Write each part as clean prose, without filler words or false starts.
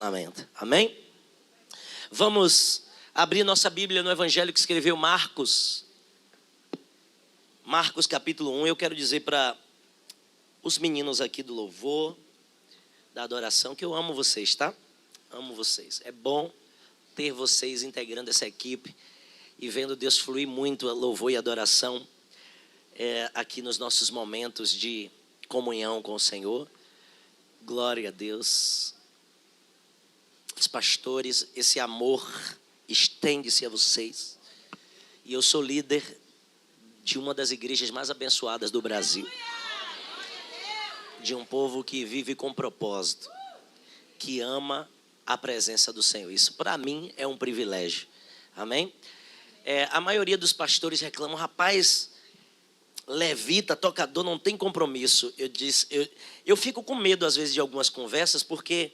Amém? Vamos abrir nossa Bíblia no Evangelho que escreveu Marcos. Marcos capítulo 1. Eu quero dizer para os meninos aqui do louvor, da adoração, que eu amo vocês, tá? Amo vocês. É bom ter vocês integrando essa equipe e vendo Deus fluir muito a louvor e adoração aqui nos nossos momentos de comunhão com o Senhor. Glória a Deus. Os pastores, esse amor estende-se a vocês. E eu sou líder de uma das igrejas mais abençoadas do Brasil. De um povo que vive com propósito, que ama a presença do Senhor. Isso para mim é um privilégio. Amém? A maioria dos pastores reclamam, rapaz, levita, tocador, não tem compromisso. Eu fico com medo às vezes de algumas conversas, porque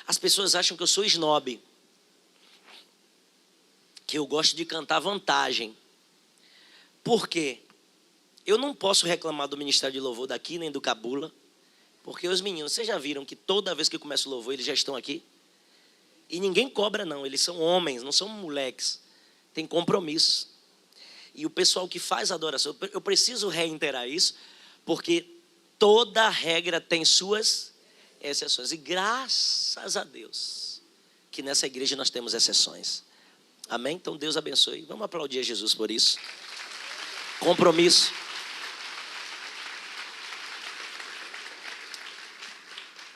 as pessoas acham que eu sou snob, que eu gosto de cantar vantagem. Por quê? Eu não posso reclamar do Ministério de Louvor daqui, nem do Cabula, porque os meninos, vocês já viram que toda vez que eu começo o louvor, eles já estão aqui? E ninguém cobra não, eles são homens, não são moleques, tem compromisso. E o pessoal que faz adoração, eu preciso reiterar isso, porque toda regra tem suas exceções. E graças a Deus que nessa igreja nós temos exceções. Amém? Então Deus abençoe. Vamos aplaudir a Jesus por isso. Compromisso.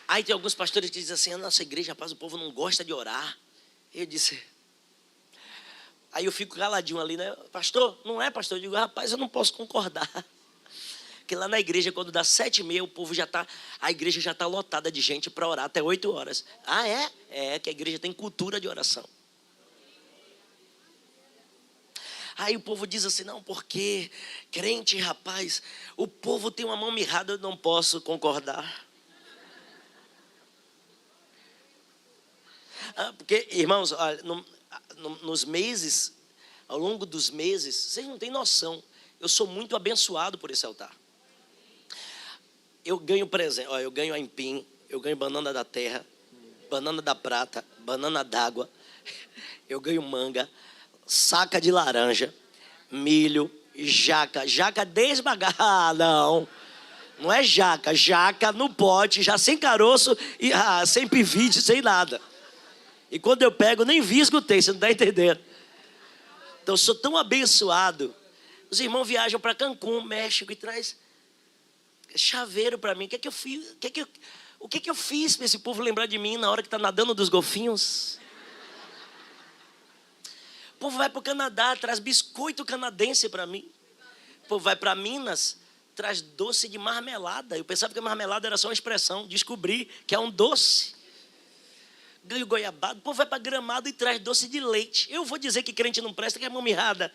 Aí tem alguns pastores que dizem assim, a nossa igreja, rapaz, o povo não gosta de orar. Eu disse... Aí eu fico caladinho ali, né? Pastor, não é pastor? Eu digo, rapaz, eu não posso concordar. Porque lá na igreja, quando dá 7h30, o povo já está... A igreja já está lotada de gente para orar até 8 horas. Ah, é? É, que a igreja tem cultura de oração. Aí o povo diz assim, não, porque crente, rapaz, o povo tem uma mão mirrada, eu não posso concordar. Porque, irmãos, olha, nos meses, ao longo dos meses, vocês não têm noção, eu sou muito abençoado por esse altar. Eu ganho presente, eu ganho aipim, eu ganho banana da terra, banana da prata, banana d'água, eu ganho manga, saca de laranja, milho, jaca desbagada, não é jaca no pote, já sem caroço, e sem pivite, sem nada. E quando eu pego, nem visgo tem, você não está entendendo. Então eu sou tão abençoado. Os irmãos viajam para Cancún, México, e traz chaveiro para mim. O que eu fiz? O que eu fiz para esse povo lembrar de mim na hora que está nadando dos golfinhos? O povo vai para o Canadá, traz biscoito canadense para mim. O povo vai para Minas, traz doce de marmelada. Eu pensava que a marmelada era só uma expressão. Descobri que é um doce. Ganho goiabado, o povo vai para Gramado e traz doce de leite. Eu vou dizer que crente não presta, que é mão mirrada.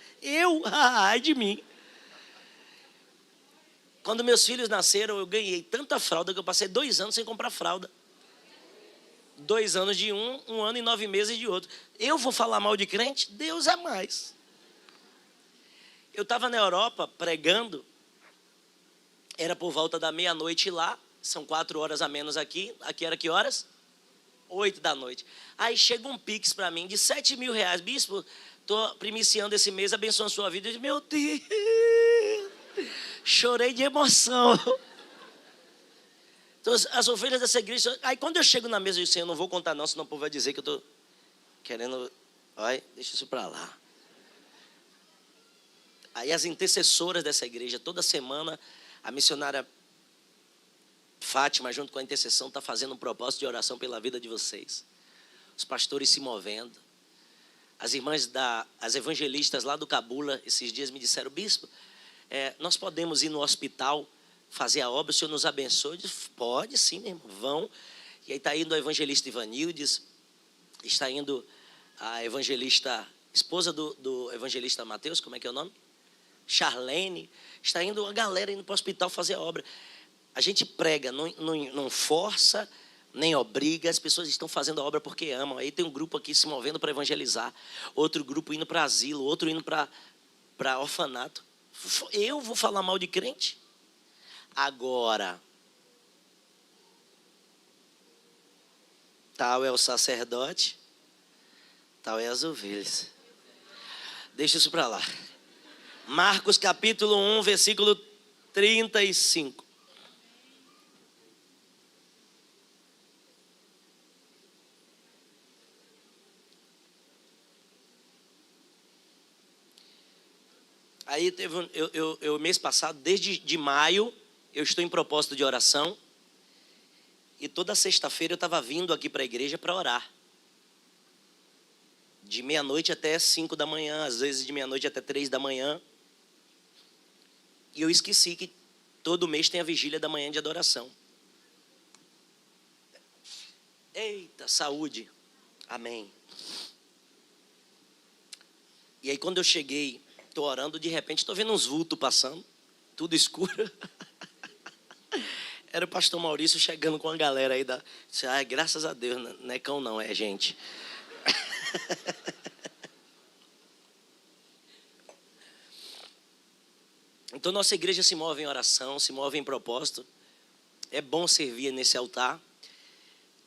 Ai de mim. Quando meus filhos nasceram, eu ganhei tanta fralda que eu passei 2 anos sem comprar fralda. 2 anos de um ano e 9 meses de outro. Eu vou falar mal de crente? Deus é mais. Eu estava na Europa pregando, era por volta da meia-noite lá, são 4 horas a menos aqui. Aqui era que horas? 8 da noite. Aí chega um pix para mim de 7 mil reais. Bispo, estou primiciando esse mês, abençoando a sua vida. Eu disse, meu Deus, chorei de emoção. Então, as ovelhas dessa igreja... Aí quando eu chego na mesa, eu disse, eu não vou contar não, senão o povo vai dizer que eu estou querendo... Olha, deixa isso para lá. Aí as intercessoras dessa igreja, toda semana, a missionária Fátima, junto com a intercessão, está fazendo um propósito de oração pela vida de vocês. Os pastores se movendo. As irmãs, as evangelistas lá do Cabula, esses dias me disseram, bispo, nós podemos ir no hospital fazer a obra, o Senhor nos abençoe? Eu disse, pode sim, meu irmão, vão. E aí está indo a evangelista Ivanildes, está indo a evangelista, esposa do evangelista Mateus, como é que é o nome? Charlene, está indo a galera indo para o hospital fazer a obra. A gente prega, não força, nem obriga, as pessoas estão fazendo a obra porque amam. Aí tem um grupo aqui se movendo para evangelizar, outro grupo indo para asilo, outro indo para orfanato. Eu vou falar mal de crente? Agora, Tal é o sacerdote, tal é as ovelhas. Deixa isso para lá. Marcos capítulo 1, versículo 35. Aí teve mês passado, desde de maio, eu estou em propósito de oração. E toda sexta-feira eu estava vindo aqui para a igreja para orar. De meia-noite até 5 da manhã, às vezes de meia-noite até 3 da manhã. E eu esqueci que todo mês tem a vigília da manhã de adoração. Eita, saúde. Amém. E aí quando eu cheguei, estou orando, de repente estou vendo uns vultos passando, tudo escuro. Era o pastor Maurício chegando com a galera aí da... graças a Deus, não é cão não, é gente. Então nossa igreja se move em oração, se move em propósito. É bom servir nesse altar.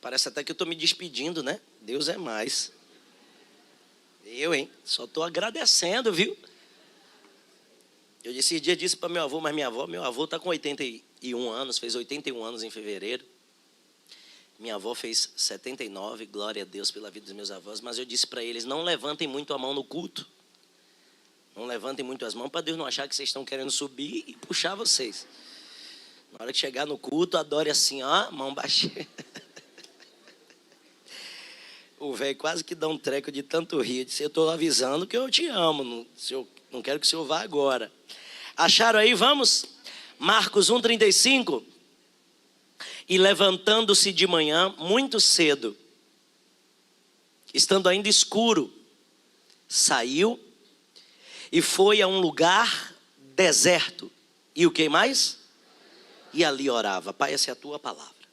Parece até que eu estou me despedindo, né? Deus é mais. Só estou agradecendo, viu? Eu esse dia disse para meu avô, mas meu avô está com 81 anos, fez 81 anos em fevereiro. Minha avó fez 79, glória a Deus pela vida dos meus avós. Mas eu disse para eles, não levantem muito a mão no culto. Não levantem muito as mãos para Deus não achar que vocês estão querendo subir e puxar vocês. Na hora que chegar no culto, adore assim, ó, mão baixinha. O velho quase que dá um treco de tanto rir. Eu disse, eu estou avisando que eu te amo, não quero que o senhor vá agora. Acharam aí? Vamos? Marcos 1,35. E levantando-se de manhã, muito cedo, estando ainda escuro, saiu e foi a um lugar deserto. E o que mais? E ali orava. Pai, essa é a tua palavra.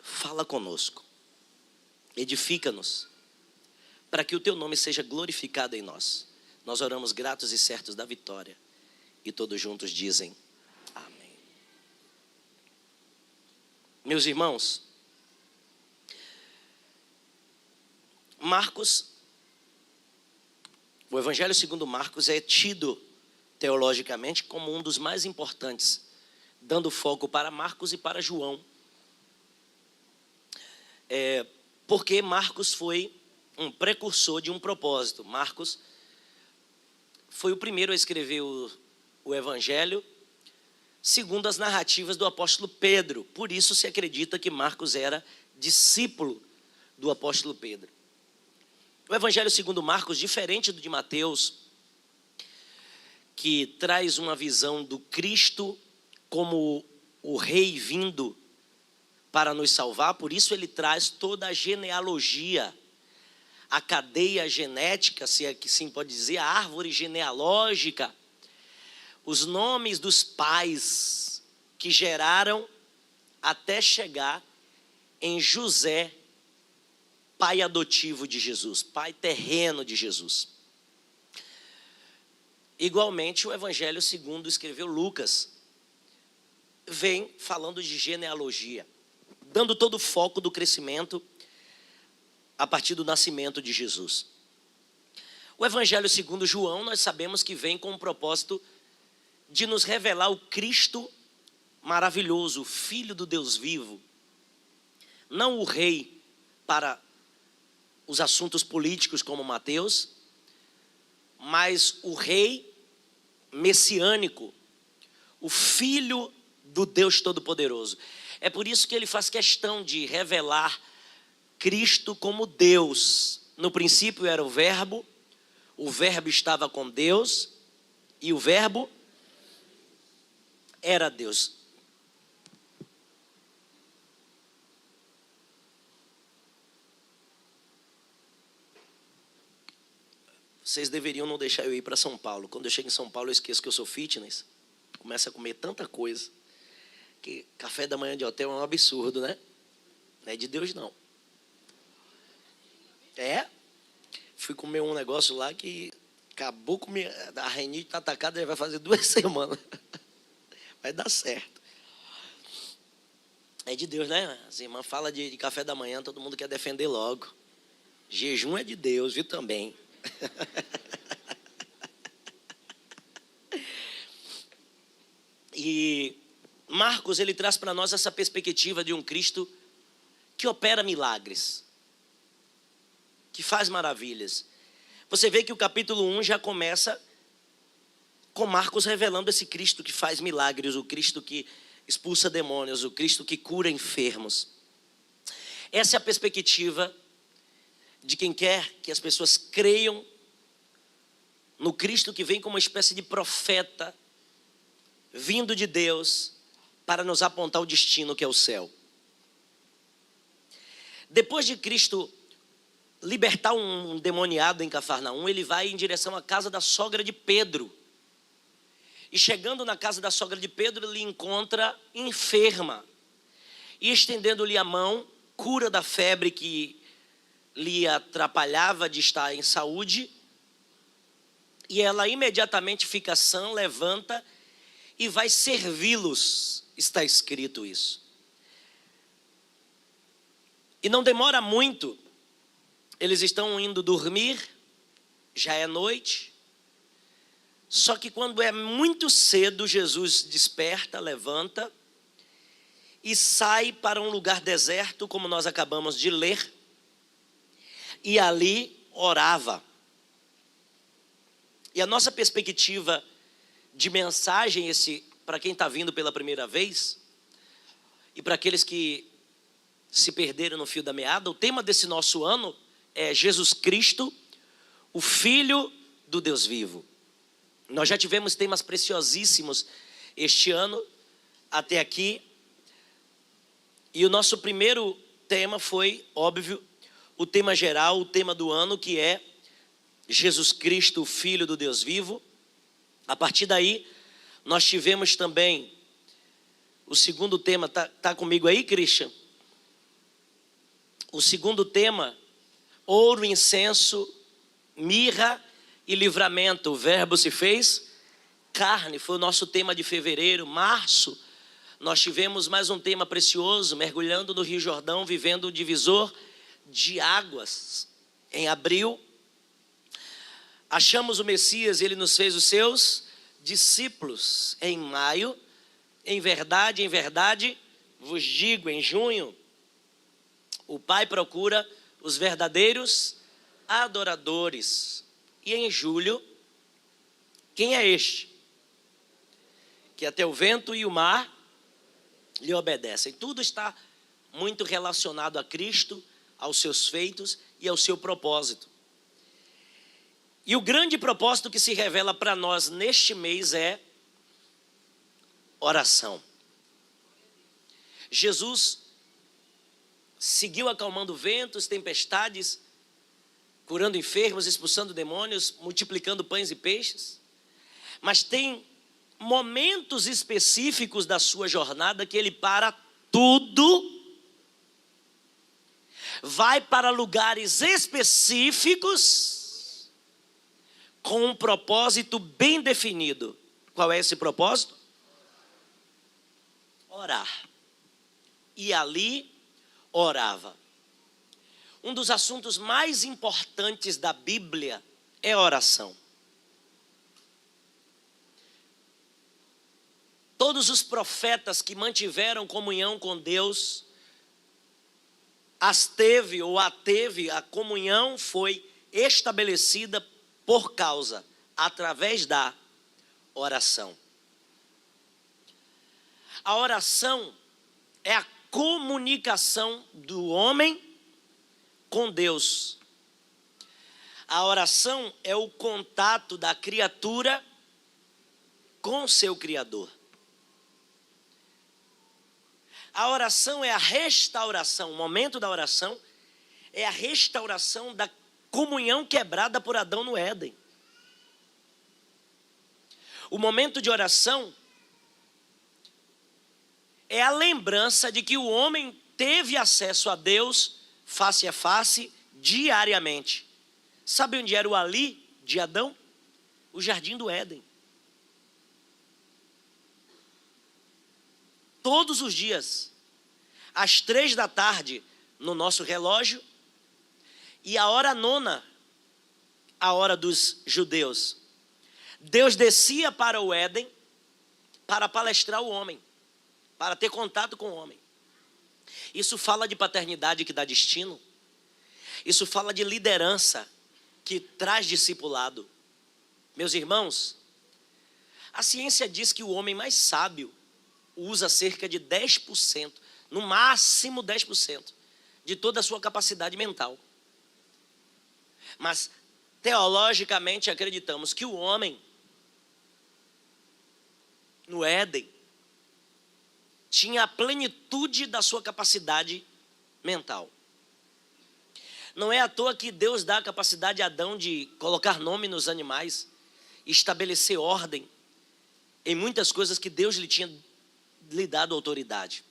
Fala conosco. Edifica-nos. Para que o teu nome seja glorificado em nós. Nós oramos gratos e certos da vitória. E todos juntos dizem amém. Meus irmãos, Marcos, o Evangelho segundo Marcos é tido teologicamente como um dos mais importantes, dando foco para Marcos e para João. Porque Marcos foi um precursor de um propósito. Marcos foi o primeiro a escrever o Evangelho segundo as narrativas do apóstolo Pedro. Por isso se acredita que Marcos era discípulo do apóstolo Pedro. O Evangelho segundo Marcos, diferente do de Mateus, que traz uma visão do Cristo como o rei vindo para nos salvar, por isso ele traz toda a genealogia, a cadeia genética, se é que sim pode dizer, a árvore genealógica, os nomes dos pais que geraram até chegar em José, pai adotivo de Jesus, pai terreno de Jesus. Igualmente, o Evangelho segundo escreveu Lucas, vem falando de genealogia, dando todo o foco do crescimento a partir do nascimento de Jesus. O Evangelho segundo João, nós sabemos que vem com o propósito de nos revelar o Cristo maravilhoso, o Filho do Deus vivo. Não o rei para os assuntos políticos como Mateus, mas o rei messiânico, o Filho do Deus Todo-Poderoso. É por isso que ele faz questão de revelar Cristo como Deus. No princípio era o Verbo estava com Deus e o Verbo era Deus. Vocês deveriam não deixar eu ir para São Paulo. Quando eu chego em São Paulo, eu esqueço que eu sou fitness. Começo a comer tanta coisa. Que café da manhã de hotel é um absurdo, né? Não é de Deus, não. Fui comer um negócio lá que acabou com a rinite tá atacada, já vai fazer 2 semanas. Vai dar certo. É de Deus, né? As irmãs falam de café da manhã, todo mundo quer defender logo. Jejum é de Deus, viu também. E Marcos, ele traz para nós essa perspectiva de um Cristo que opera milagres, que faz maravilhas. Você vê que o capítulo 1 já começa com Marcos revelando esse Cristo que faz milagres, o Cristo que expulsa demônios, o Cristo que cura enfermos. Essa é a perspectiva de quem quer que as pessoas creiam no Cristo que vem como uma espécie de profeta, vindo de Deus, para nos apontar o destino que é o céu. Depois de Cristo libertar um endemoniado em Cafarnaum, ele vai em direção à casa da sogra de Pedro. E chegando na casa da sogra de Pedro, ele encontra enferma. E estendendo-lhe a mão, cura da febre que lhe atrapalhava de estar em saúde. E ela imediatamente fica sã, levanta e vai servi-los. Está escrito isso. E não demora muito, eles estão indo dormir, já é noite. Só que quando é muito cedo, Jesus desperta, levanta e sai para um lugar deserto, como nós acabamos de ler, e ali orava. E a nossa perspectiva de mensagem, para quem está vindo pela primeira vez, e para aqueles que se perderam no fio da meada, o tema desse nosso ano é Jesus Cristo, o Filho do Deus vivo. Nós já tivemos temas preciosíssimos este ano, até aqui. E o nosso primeiro tema foi, óbvio, o tema geral, o tema do ano, que é Jesus Cristo, o Filho do Deus vivo. A partir daí, nós tivemos também o segundo tema. Tá comigo aí, Christian? O segundo tema, ouro, incenso, mirra e livramento. O verbo se fez carne, foi o nosso tema de fevereiro. Março, nós tivemos mais um tema precioso, mergulhando no Rio Jordão, vivendo o divisor de águas. Em abril, achamos o Messias e ele nos fez os seus discípulos. Em maio, em verdade, vos digo, em junho, o Pai procura os verdadeiros adoradores. E em julho, quem é este? Que até o vento e o mar lhe obedecem. Tudo está muito relacionado a Cristo, aos seus feitos e ao seu propósito. E o grande propósito que se revela para nós neste mês é oração. Jesus seguiu acalmando ventos, tempestades, curando enfermos, expulsando demônios, multiplicando pães e peixes. Mas tem momentos específicos da sua jornada que ele para tudo, vai para lugares específicos, com um propósito bem definido. Qual é esse propósito? Orar. E ali orava. Um dos assuntos mais importantes da Bíblia é a oração. Todos os profetas que mantiveram comunhão com Deus, a comunhão foi estabelecida através da oração. A oração é a comunicação do homem com Deus. A oração é o contato da criatura com seu Criador. A oração é a restauração, o momento da oração é a restauração da comunhão quebrada por Adão no Éden. O momento de oração é a lembrança de que o homem teve acesso a Deus face a face, diariamente. Sabe onde era o ali de Adão? O jardim do Éden. Todos os dias. às 3 da tarde no nosso relógio, e a hora nona, a hora dos judeus, Deus descia para o Éden para palestrar o homem, para ter contato com o homem. Isso fala de paternidade que dá destino. Isso fala de liderança que traz discipulado. Meus irmãos, a ciência diz que o homem mais sábio usa cerca de 10%, no máximo 10%, de toda a sua capacidade mental. Mas, teologicamente, acreditamos que o homem, no Éden, tinha a plenitude da sua capacidade mental. Não é à toa que Deus dá a capacidade a Adão de colocar nome nos animais, estabelecer ordem em muitas coisas que Deus lhe tinha dado autoridade.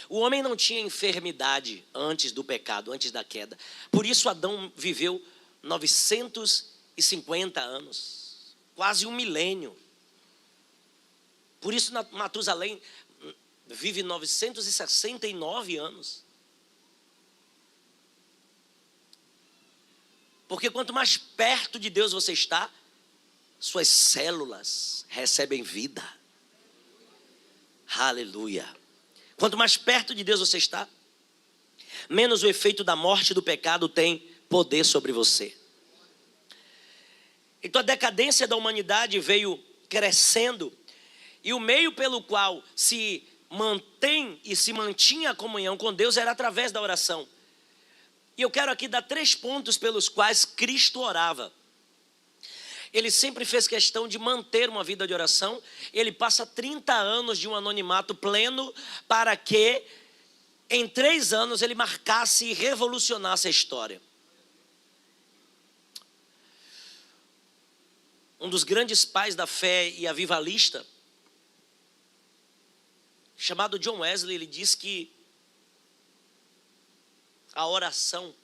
O homem não tinha enfermidade antes do pecado, antes da queda. Por isso Adão viveu 950 anos, quase um milênio. Por isso Matusalém vive 969 anos. Porque quanto mais perto de Deus você está, suas células recebem vida. Aleluia. Quanto mais perto de Deus você está, menos o efeito da morte e do pecado tem poder sobre você. Então a decadência da humanidade veio crescendo, e o meio pelo qual se mantém e se mantinha a comunhão com Deus era através da oração. E eu quero aqui dar 3 pontos pelos quais Cristo orava. Ele sempre fez questão de manter uma vida de oração. Ele passa 30 anos de um anonimato pleno para que em 3 anos ele marcasse e revolucionasse a história. Um dos grandes pais da fé e avivalista, chamado John Wesley, ele diz que a oração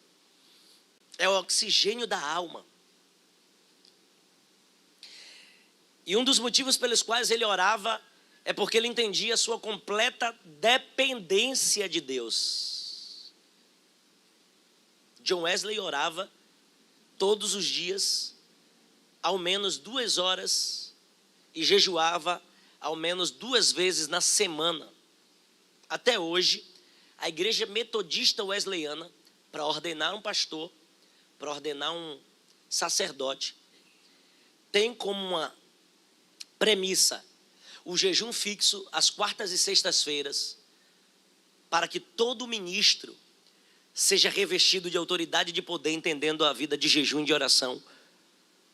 é o oxigênio da alma. E um dos motivos pelos quais ele orava é porque ele entendia a sua completa dependência de Deus. John Wesley orava todos os dias, ao menos 2 horas, e jejuava ao menos 2 vezes na semana. Até hoje, a igreja metodista wesleyana, para ordenar um pastor, para ordenar um sacerdote, tem como uma premissa o jejum fixo às quartas e sextas-feiras, para que todo ministro seja revestido de autoridade e de poder, entendendo a vida de jejum e de oração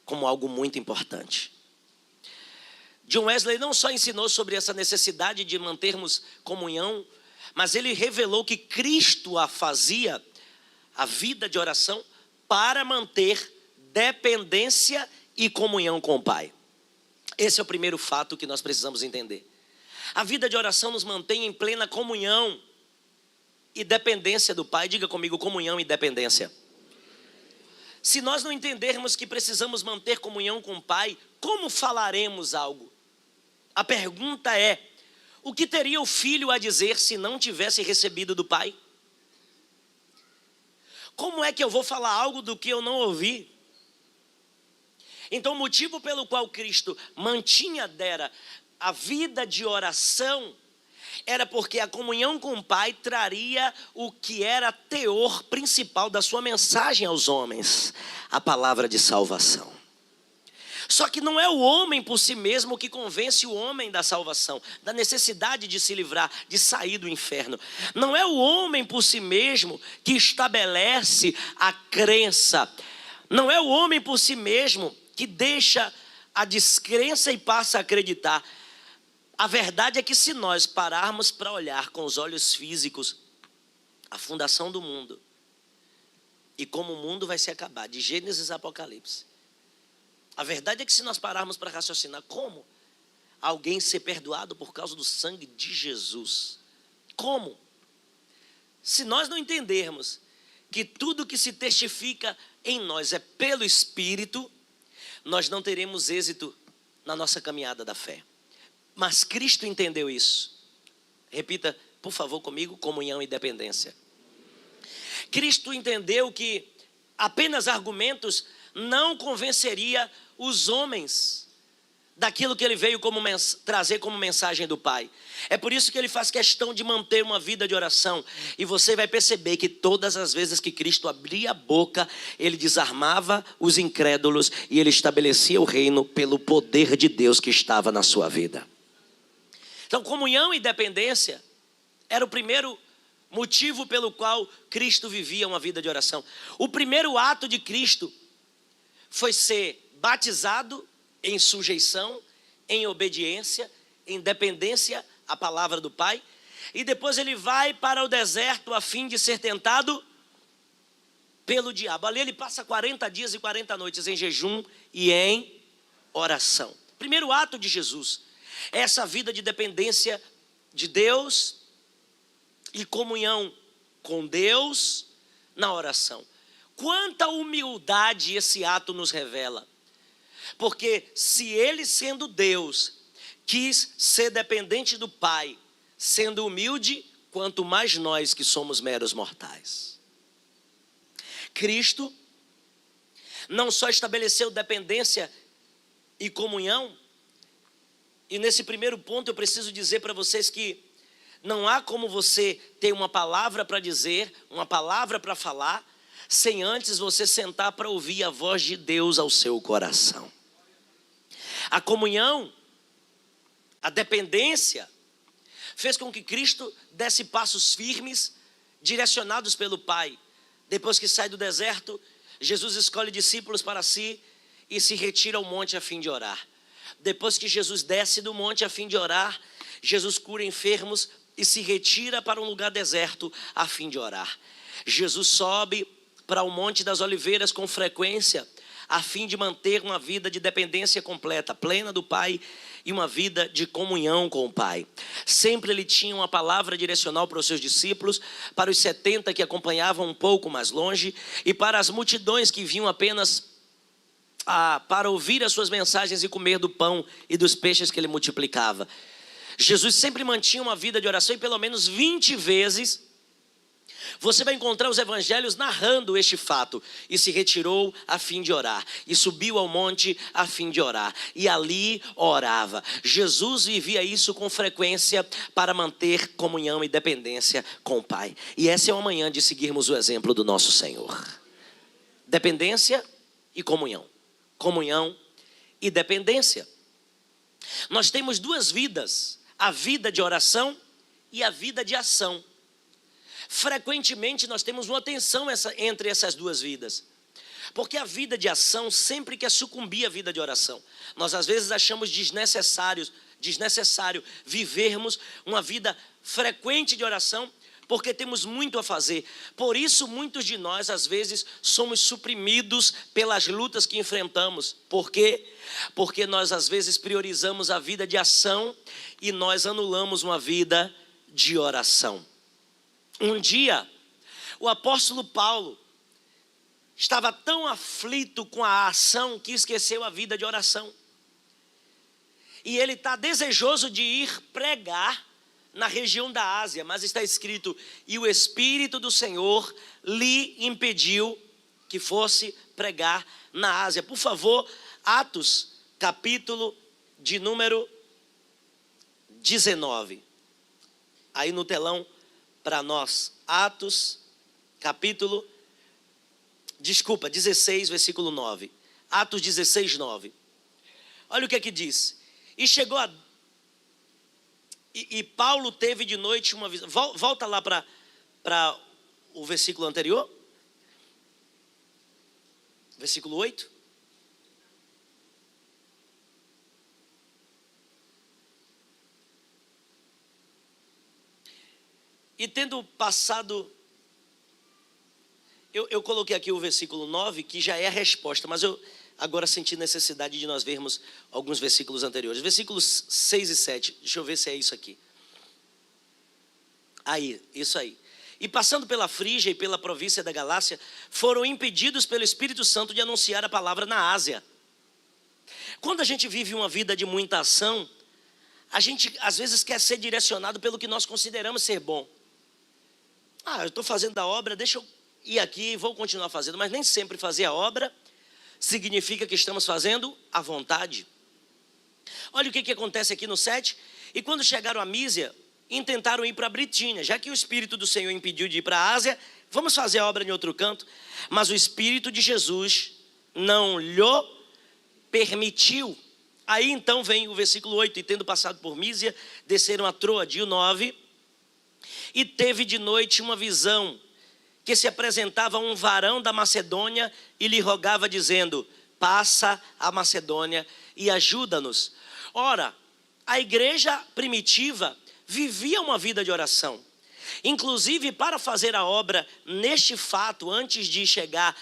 como algo muito importante. John Wesley não só ensinou sobre essa necessidade de mantermos comunhão, mas ele revelou que Cristo fazia a vida de oração para manter dependência e comunhão com o Pai. Esse é o primeiro fato que nós precisamos entender. A vida de oração nos mantém em plena comunhão e dependência do Pai. Diga comigo, comunhão e dependência. Se nós não entendermos que precisamos manter comunhão com o Pai, como falaremos algo? A pergunta é: o que teria o filho a dizer se não tivesse recebido do Pai? Como é que eu vou falar algo do que eu não ouvi? Então o motivo pelo qual Cristo dera a vida de oração era porque a comunhão com o Pai traria o que era teor principal da sua mensagem aos homens, a palavra de salvação. Só que não é o homem por si mesmo que convence o homem da salvação, da necessidade de se livrar, de sair do inferno. Não é o homem por si mesmo que estabelece a crença. Não é o homem por si mesmo que deixa a descrença e passa a acreditar. A verdade é que se nós pararmos para olhar com os olhos físicos a fundação do mundo e como o mundo vai se acabar, de Gênesis a Apocalipse, a verdade é que se nós pararmos para raciocinar como alguém ser perdoado por causa do sangue de Jesus, como? Se nós não entendermos que tudo que se testifica em nós é pelo Espírito, nós não teremos êxito na nossa caminhada da fé. Mas Cristo entendeu isso. Repita Por favor, comigo, comunhão e dependência. Cristo entendeu que apenas argumentos não convenceria os homens daquilo que ele veio trazer como mensagem do Pai. É por isso que ele faz questão de manter uma vida de oração. E você vai perceber que todas as vezes que Cristo abria a boca, ele desarmava os incrédulos e ele estabelecia o reino pelo poder de Deus que estava na sua vida. Então, comunhão e dependência era o primeiro motivo pelo qual Cristo vivia uma vida de oração. O primeiro ato de Cristo foi ser batizado em sujeição, em obediência, em dependência à palavra do Pai. E depois ele vai para o deserto a fim de ser tentado pelo diabo. Ali ele passa 40 dias e 40 noites em jejum e em oração. Primeiro ato de Jesus, essa vida de dependência de Deus e comunhão com Deus na oração. Quanta humildade esse ato nos revela. Porque se ele, sendo Deus, quis ser dependente do Pai, sendo humilde, quanto mais nós que somos meros mortais. Cristo não só estabeleceu dependência e comunhão, e nesse primeiro ponto eu preciso dizer para vocês que não há como você ter uma palavra para dizer, uma palavra para falar, sem antes você sentar para ouvir a voz de Deus ao seu coração. A comunhão, a dependência, fez com que Cristo desse passos firmes, direcionados pelo Pai. Depois que sai do deserto, Jesus escolhe discípulos para si e se retira ao monte a fim de orar. Depois que Jesus desce do monte a fim de orar, Jesus cura enfermos e se retira para um lugar deserto a fim de orar. Jesus sobe para o Monte das Oliveiras com frequência, a fim de manter uma vida de dependência completa, plena do Pai e uma vida de comunhão com o Pai. Sempre ele tinha uma palavra direcional para os seus discípulos, para os 70 que acompanhavam um pouco mais longe e para as multidões que vinham apenas para ouvir as suas mensagens e comer do pão e dos peixes que ele multiplicava. Jesus sempre mantinha uma vida de oração e pelo menos 20 vezes você vai encontrar os evangelhos narrando este fato. E se retirou a fim de orar. E subiu ao monte a fim de orar. E ali orava. Jesus vivia isso com frequência para manter comunhão e dependência com o Pai. E essa é uma manhã de seguirmos o exemplo do nosso Senhor. Dependência e comunhão. Comunhão e dependência. Nós temos duas vidas. A vida de oração e a vida de ação. Frequentemente nós temos uma tensão entre essas duas vidas. Porque a vida de ação sempre quer sucumbir à vida de oração. Nós às vezes achamos desnecessário vivermos uma vida frequente de oração, porque temos muito a fazer. Por isso muitos de nós às vezes somos suprimidos pelas lutas que enfrentamos. Por quê? Porque nós às vezes priorizamos a vida de ação e nós anulamos uma vida de oração. Um dia, o apóstolo Paulo estava tão aflito com a ação que esqueceu a vida de oração. E ele está desejoso de ir pregar na região da Ásia, mas está escrito: e o Espírito do Senhor lhe impediu que fosse pregar na Ásia. Por favor, Atos, capítulo de número 19. Aí no telão para nós, Atos, capítulo, 16, versículo 9. Atos 16, 9. Olha o que é que diz. E chegou a... E Paulo teve de noite uma visão. Volta lá para o versículo anterior. Versículo 8. E tendo passado, eu coloquei aqui o versículo 9, que já é a resposta, mas eu agora senti necessidade de nós vermos alguns versículos anteriores. Versículos 6 e 7, deixa eu ver se é isso aqui. Aí, isso aí. E passando pela Frígia e pela província da Galácia, foram impedidos pelo Espírito Santo de anunciar a palavra na Ásia. Quando a gente vive uma vida de muita ação, A gente às vezes quer ser direcionado pelo que nós consideramos ser bom. Eu estou fazendo a obra, deixa eu ir aqui e vou continuar fazendo. Mas nem sempre fazer a obra significa que estamos fazendo a vontade. Olha o que acontece aqui no 7. E quando chegaram a Mísia, intentaram ir para a Britínia. Já que o Espírito do Senhor impediu de ir para a Ásia, vamos fazer a obra em outro canto. Mas o Espírito de Jesus não lhe permitiu. Aí então vem o versículo 8. E tendo passado por Mísia, desceram a Troade, o 9. E teve de noite uma visão, que se apresentava um varão da Macedônia e lhe rogava dizendo: passa a Macedônia e ajuda-nos. Ora, a igreja primitiva vivia uma vida de oração. Inclusive, para fazer a obra neste fato, antes de chegar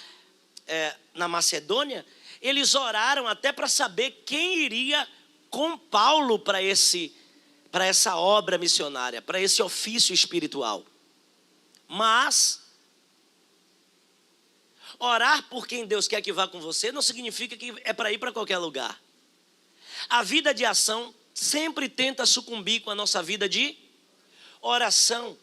na Macedônia, eles oraram até para saber quem iria com Paulo para essa obra missionária, para esse ofício espiritual. Mas orar por quem Deus quer que vá com você não significa que é para ir para qualquer lugar. A vida de ação sempre tenta sucumbir com a nossa vida de oração.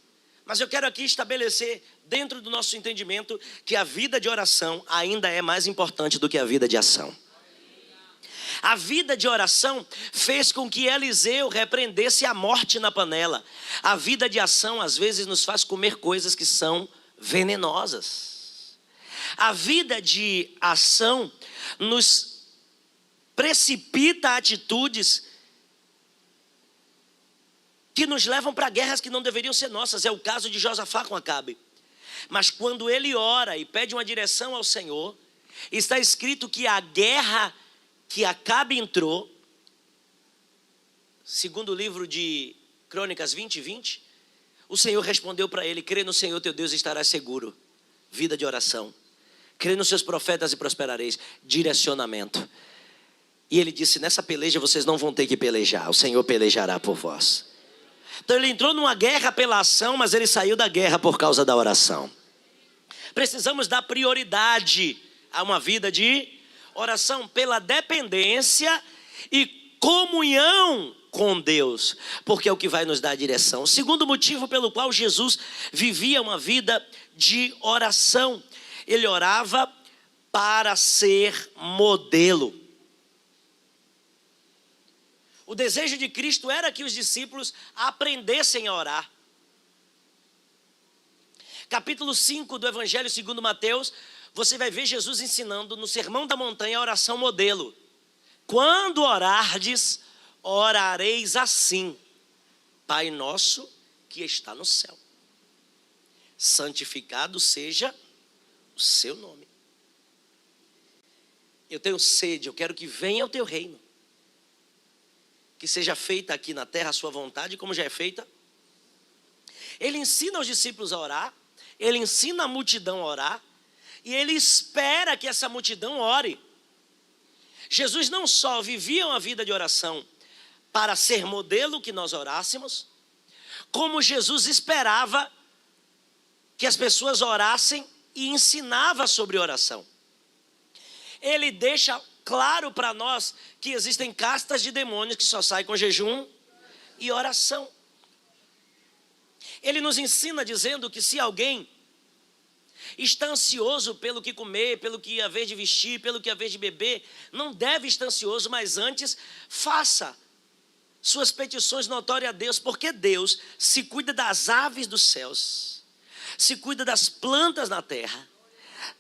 Mas eu quero aqui estabelecer dentro do nosso entendimento que a vida de oração ainda é mais importante do que a vida de ação. A vida de oração fez com que Eliseu repreendesse a morte na panela. A vida de ação às vezes nos faz comer coisas que são venenosas. A vida de ação nos precipita a atitudes que nos levam para guerras que não deveriam ser nossas. É o caso de Josafá com Acabe. Mas quando ele ora e pede uma direção ao Senhor, está escrito que a guerra que Acabe entrou, segundo o livro de Crônicas 20:20, o Senhor respondeu para ele: crê no Senhor teu Deus e estarás seguro. Vida de oração. Crê nos seus profetas e prosperareis. Direcionamento. E ele disse: nessa peleja vocês não vão ter que pelejar, o Senhor pelejará por vós. Então ele entrou numa guerra pela ação, mas ele saiu da guerra por causa da oração. Precisamos dar prioridade a uma vida de oração pela dependência e comunhão com Deus, porque é o que vai nos dar a direção. O segundo motivo pelo qual Jesus vivia uma vida de oração: ele orava para ser modelo. O desejo de Cristo era que os discípulos aprendessem a orar. Capítulo 5 do Evangelho segundo Mateus, você vai ver Jesus ensinando no Sermão da Montanha a oração modelo. Quando orardes, orareis assim: Pai nosso que está no céu, santificado seja o seu nome. Eu tenho sede, eu quero que venha o teu reino. Que seja feita aqui na terra a sua vontade, como já é feita. Ele ensina os discípulos a orar, ele ensina a multidão a orar, e ele espera que essa multidão ore. Jesus não só vivia uma vida de oração para ser modelo que nós orássemos, como Jesus esperava que as pessoas orassem e ensinava sobre oração. Ele deixa claro para nós que existem castas de demônios que só saem com jejum e oração. Ele nos ensina dizendo que se alguém está ansioso pelo que comer, pelo que haver de vestir, pelo que haver de beber, não deve estar ansioso, mas antes faça suas petições notórias a Deus, porque Deus se cuida das aves dos céus, se cuida das plantas na terra.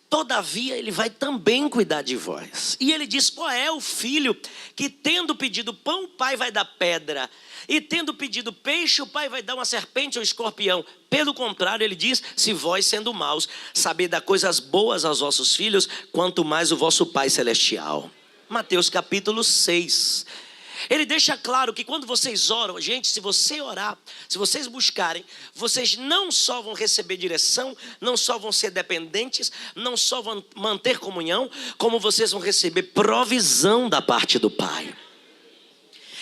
Todavia, ele vai também cuidar de vós. E ele diz: qual é o filho que, tendo pedido pão, o pai vai dar pedra? E tendo pedido peixe, o pai vai dar uma serpente ou escorpião? Pelo contrário, ele diz: se vós, sendo maus, saber dar coisas boas aos vossos filhos, quanto mais o vosso Pai Celestial. Mateus capítulo 6. Ele deixa claro que quando vocês oram, gente, se você orar, se vocês buscarem, vocês não só vão receber direção, não só vão ser dependentes, não só vão manter comunhão, como vocês vão receber provisão da parte do Pai.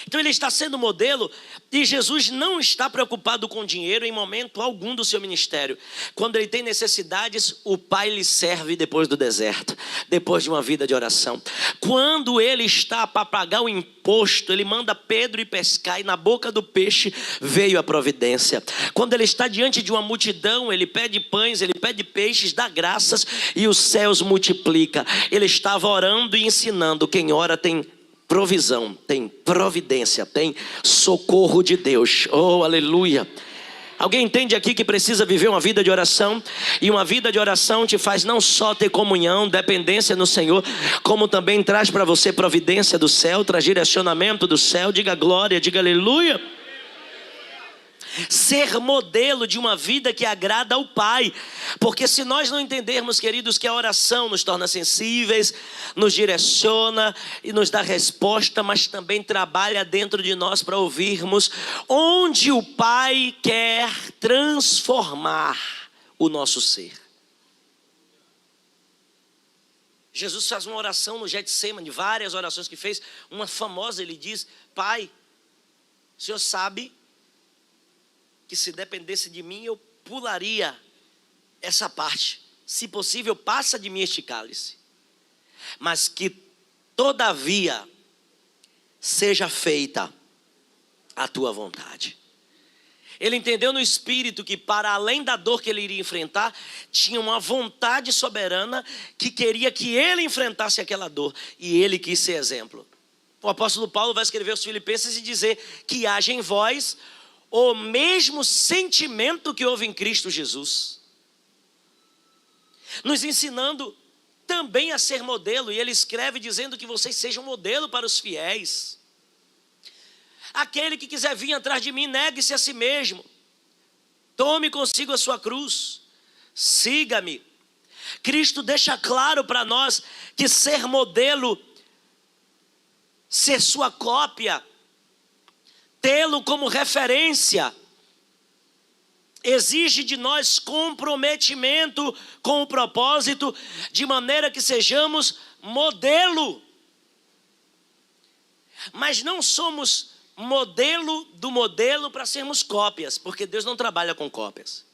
Então ele está sendo modelo, e Jesus não está preocupado com dinheiro em momento algum do seu ministério. Quando ele tem necessidades, o Pai lhe serve depois do deserto, depois de uma vida de oração. Quando ele está para pagar o imposto, ele manda Pedro ir pescar, e na boca do peixe veio a providência. Quando ele está diante de uma multidão, ele pede pães, ele pede peixes, dá graças e os céus multiplica. Ele estava orando e ensinando. Quem ora tem provisão, tem providência, tem socorro de Deus. Oh, aleluia. Alguém entende aqui que precisa viver uma vida de oração? E uma vida de oração te faz não só ter comunhão, dependência no Senhor, como também traz para você providência do céu, traz direcionamento do céu. Diga glória, diga aleluia. Ser modelo de uma vida que agrada ao Pai. Porque se nós não entendermos, queridos, que a oração nos torna sensíveis, nos direciona e nos dá resposta, mas também trabalha dentro de nós para ouvirmos onde o Pai quer transformar o nosso ser. Jesus faz uma oração no Getsemane, várias orações que fez. Uma famosa, ele diz: Pai, o Senhor sabe que se dependesse de mim, eu pularia essa parte. Se possível, passa de mim este cálice. Mas que, todavia, seja feita a tua vontade. Ele entendeu no espírito que, para além da dor que ele iria enfrentar, tinha uma vontade soberana que queria que ele enfrentasse aquela dor. E ele quis ser exemplo. O apóstolo Paulo vai escrever aos Filipenses e dizer que haja em vós o mesmo sentimento que houve em Cristo Jesus, nos ensinando também a ser modelo. E ele escreve dizendo que vocês sejam modelo para os fiéis. Aquele que quiser vir atrás de mim, negue-se a si mesmo, tome consigo a sua cruz, siga-me. Cristo deixa claro para nós que ser modelo, ser sua cópia, tê-lo como referência, exige de nós comprometimento com o propósito, de maneira que sejamos modelo. Mas não somos modelo do modelo para sermos cópias, porque Deus não trabalha com cópias.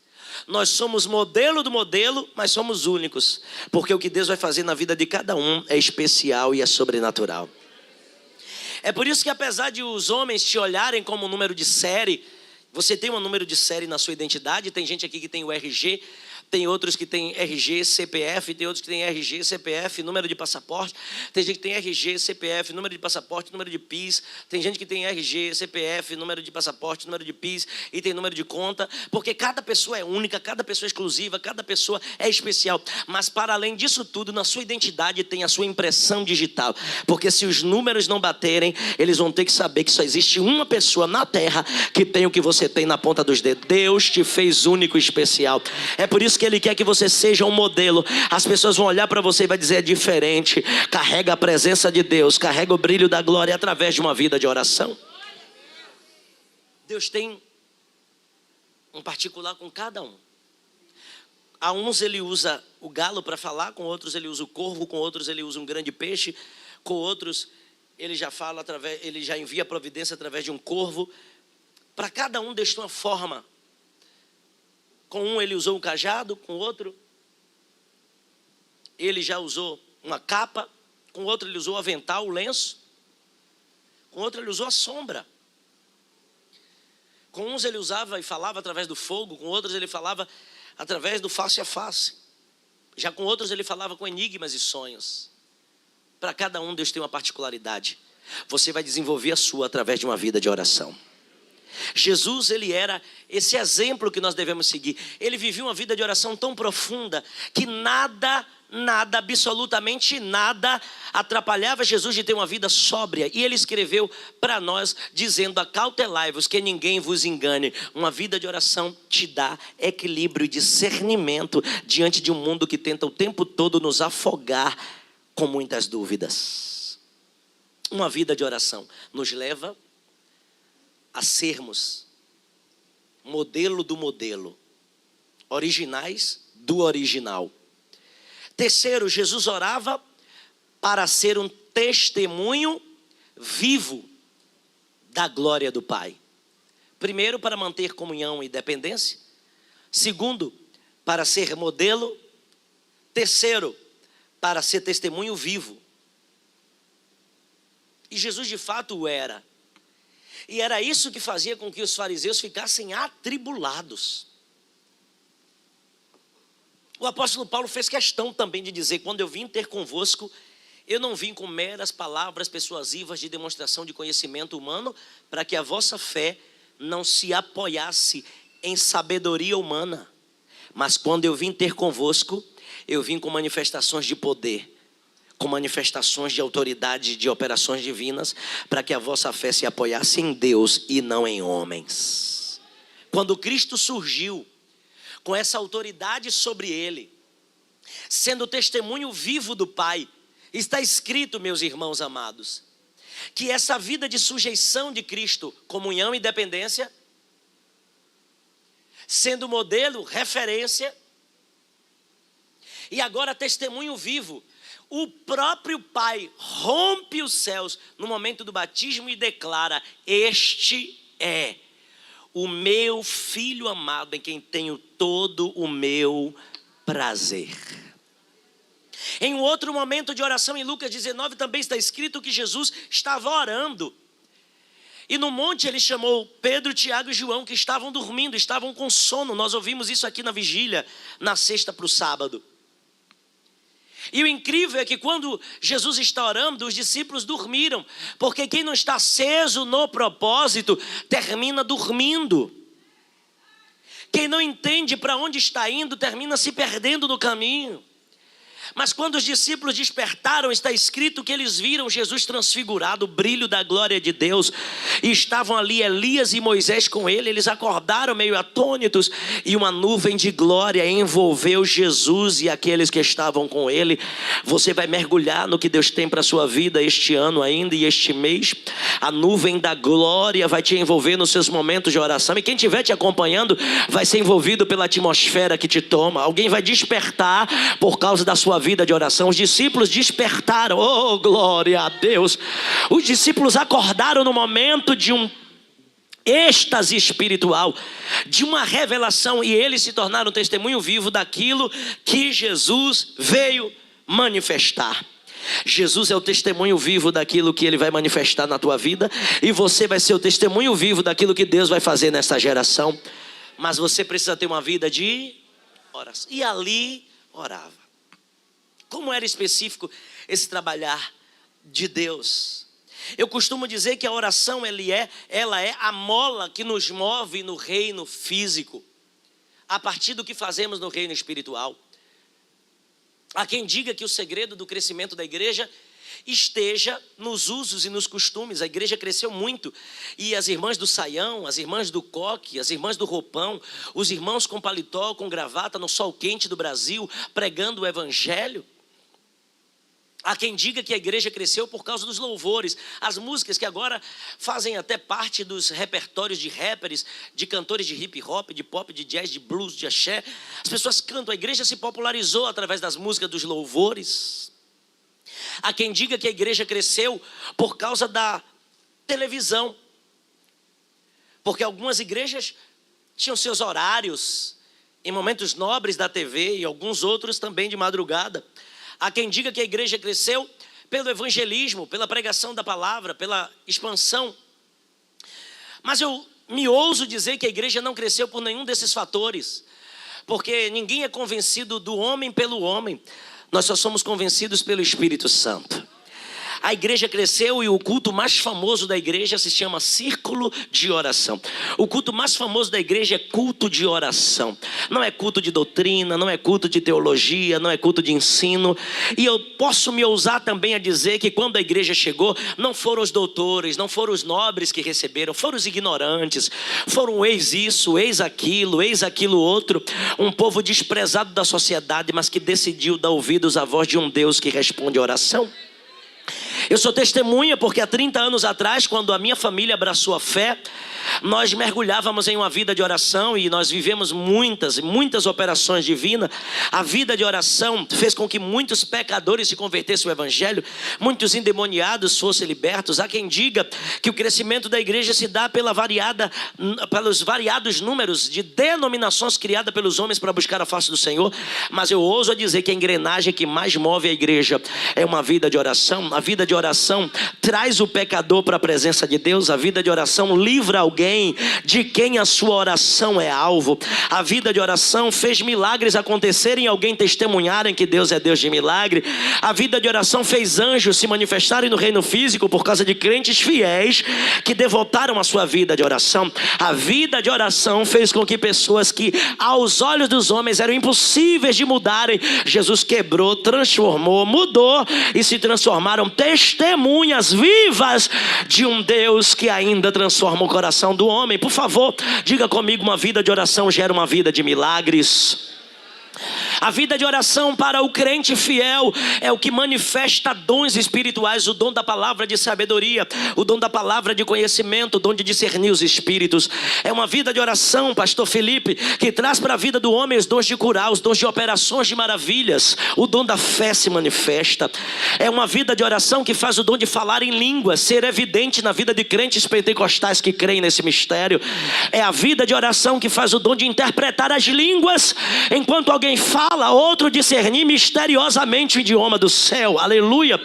Nós somos modelo do modelo, mas somos únicos, porque o que Deus vai fazer na vida de cada um é especial e é sobrenatural. É por isso que, apesar de os homens te olharem como um número de série, você tem um número de série na sua identidade. Tem gente aqui que tem o RG, tem outros que tem RG, CPF, tem outros que tem RG, CPF, número de passaporte. Tem gente que tem RG, CPF, número de passaporte, número de PIS. Tem gente que tem RG, CPF, número de passaporte, número de PIS e tem número de conta. Porque cada pessoa é única, cada pessoa é exclusiva, cada pessoa é especial. Mas para além disso tudo, na sua identidade tem a sua impressão digital. Porque se os números não baterem, eles vão ter que saber que só existe uma pessoa na terra que tem o que você tem na ponta dos dedos. Deus te fez único e especial. É por isso que Ele quer que você seja um modelo. As pessoas vão olhar para você e vai dizer: é diferente. Carrega a presença de Deus, carrega o brilho da glória através de uma vida de oração. Deus tem um particular com cada um. A uns Ele usa o galo para falar, com outros Ele usa o corvo, com outros Ele usa um grande peixe, com outros Ele já fala através, Ele já envia a providência através de um corvo. Para cada um Deus tem uma forma. Com um Ele usou um cajado, com outro Ele já usou uma capa, com outro Ele usou o avental, o lenço, com outro Ele usou a sombra. Com uns Ele usava e falava através do fogo, com outros Ele falava através do face a face. Já com outros Ele falava com enigmas e sonhos. Para cada um Deus tem uma particularidade. Você vai desenvolver a sua através de uma vida de oração. Jesus, ele era esse exemplo que nós devemos seguir. Ele vivia uma vida de oração tão profunda que nada, absolutamente nada atrapalhava Jesus de ter uma vida sóbria. E ele escreveu para nós dizendo: acautelai-vos que ninguém vos engane. Uma vida de oração te dá equilíbrio e discernimento diante de um mundo que tenta o tempo todo nos afogar com muitas dúvidas. Uma vida de oração nos leva a sermos modelo do modelo, originais do original. Terceiro, Jesus orava para ser um testemunho vivo da glória do Pai. Primeiro, para manter comunhão e dependência. Segundo, para ser modelo. Terceiro, para ser testemunho vivo. E Jesus de fato o era. E era isso que fazia com que os fariseus ficassem atribulados. O apóstolo Paulo fez questão também de dizer: quando eu vim ter convosco, eu não vim com meras palavras persuasivas de demonstração de conhecimento humano, para que a vossa fé não se apoiasse em sabedoria humana. Mas quando eu vim ter convosco, eu vim com manifestações de poder, com manifestações de autoridade, de operações divinas, para que a vossa fé se apoiasse em Deus e não em homens. Quando Cristo surgiu, com essa autoridade sobre ele, sendo testemunho vivo do Pai, está escrito, meus irmãos amados, que essa vida de sujeição de Cristo, comunhão e dependência, sendo modelo, referência, e agora testemunho vivo, o próprio Pai rompe os céus no momento do batismo e declara: este é o meu Filho amado, em quem tenho todo o meu prazer. Em um outro momento de oração, em Lucas 19, também está escrito que Jesus estava orando. E no monte ele chamou Pedro, Tiago e João, que estavam dormindo, estavam com sono. Nós ouvimos isso aqui na vigília, na sexta para o sábado. E o incrível é que quando Jesus está orando, os discípulos dormiram. Porque quem não está aceso no propósito, termina dormindo. Quem não entende para onde está indo, termina se perdendo no caminho. Mas quando os discípulos despertaram, está escrito que eles viram Jesus transfigurado, o brilho da glória de Deus. E estavam ali Elias e Moisés com ele. Eles acordaram meio atônitos. E uma nuvem de glória envolveu Jesus e aqueles que estavam com ele. Você vai mergulhar no que Deus tem para a sua vida este ano ainda e este mês. A nuvem da glória vai te envolver nos seus momentos de oração. E quem estiver te acompanhando vai ser envolvido pela atmosfera que te toma. Alguém vai despertar por causa da sua vida de oração. Os discípulos despertaram, oh glória a Deus. Os discípulos acordaram no momento de um êxtase espiritual, de uma revelação, e eles se tornaram testemunho vivo daquilo que Jesus veio manifestar. Jesus é o testemunho vivo daquilo que ele vai manifestar na tua vida, e você vai ser o testemunho vivo daquilo que Deus vai fazer nessa geração. Mas você precisa ter uma vida de oração. E ali orava. Como era específico esse trabalhar de Deus? Eu costumo dizer que a oração ela é a mola que nos move no reino físico, a partir do que fazemos no reino espiritual. Há quem diga que o segredo do crescimento da igreja esteja nos usos e nos costumes. A igreja cresceu muito, e as irmãs do saião, as irmãs do coque, as irmãs do roupão, os irmãos com paletó, com gravata, no sol quente do Brasil, pregando o evangelho. Há quem diga que a igreja cresceu por causa dos louvores, as músicas que agora fazem até parte dos repertórios de rappers, de cantores de hip hop, de pop, de jazz, de blues, de axé. As pessoas cantam, a igreja se popularizou através das músicas dos louvores. Há quem diga que a igreja cresceu por causa da televisão, porque algumas igrejas tinham seus horários em momentos nobres da TV e alguns outros também de madrugada. Há quem diga que a igreja cresceu pelo evangelismo, pela pregação da palavra, pela expansão. Mas eu me ouso dizer que a igreja não cresceu por nenhum desses fatores, porque ninguém é convencido do homem pelo homem. Nós só somos convencidos pelo Espírito Santo. A igreja cresceu e o culto mais famoso da igreja se chama círculo de oração. O culto mais famoso da igreja é culto de oração. Não é culto de doutrina, não é culto de teologia, não é culto de ensino. E eu posso me ousar também a dizer que quando a igreja chegou, não foram os doutores, não foram os nobres que receberam, foram os ignorantes, foram eis isso, eis aquilo outro. Um povo desprezado da sociedade, mas que decidiu dar ouvidos à voz de um Deus que responde a oração. Eu sou testemunha porque há 30 anos atrás, quando a minha família abraçou a fé, nós mergulhávamos em uma vida de oração e nós vivemos muitas operações divinas. A vida de oração fez com que muitos pecadores se convertessem ao evangelho, muitos endemoniados fossem libertos. Há quem diga que o crescimento da igreja se dá pelos variados números de denominações criadas pelos homens para buscar a face do Senhor, mas eu ouso dizer que a engrenagem que mais move a igreja é uma vida de oração. A vida de oração traz o pecador para a presença de Deus. A vida de oração livra alguém de quem a sua oração é alvo. A vida de oração fez milagres acontecerem e alguém testemunharem que Deus é Deus de milagre. A vida de oração fez anjos se manifestarem no reino físico por causa de crentes fiéis que devotaram a sua vida de oração. A vida de oração fez com que pessoas que aos olhos dos homens eram impossíveis de mudarem, Jesus quebrou, transformou, mudou e se transformaram testemunhas vivas de um Deus que ainda transforma o coração do homem. Por favor, diga comigo: uma vida de oração gera uma vida de milagres. A vida de oração para o crente fiel é o que manifesta dons espirituais, o dom da palavra de sabedoria, o dom da palavra de conhecimento, o dom de discernir os espíritos. É uma vida de oração, pastor Felipe, que traz para a vida do homem os dons de curar, os dons de operações de maravilhas, o dom da fé se manifesta. É uma vida de oração que faz o dom de falar em línguas ser evidente na vida de crentes pentecostais que creem nesse mistério. É a vida de oração que faz o dom de interpretar as línguas enquanto alguém fala, outro discernir misteriosamente o idioma do céu. Aleluia.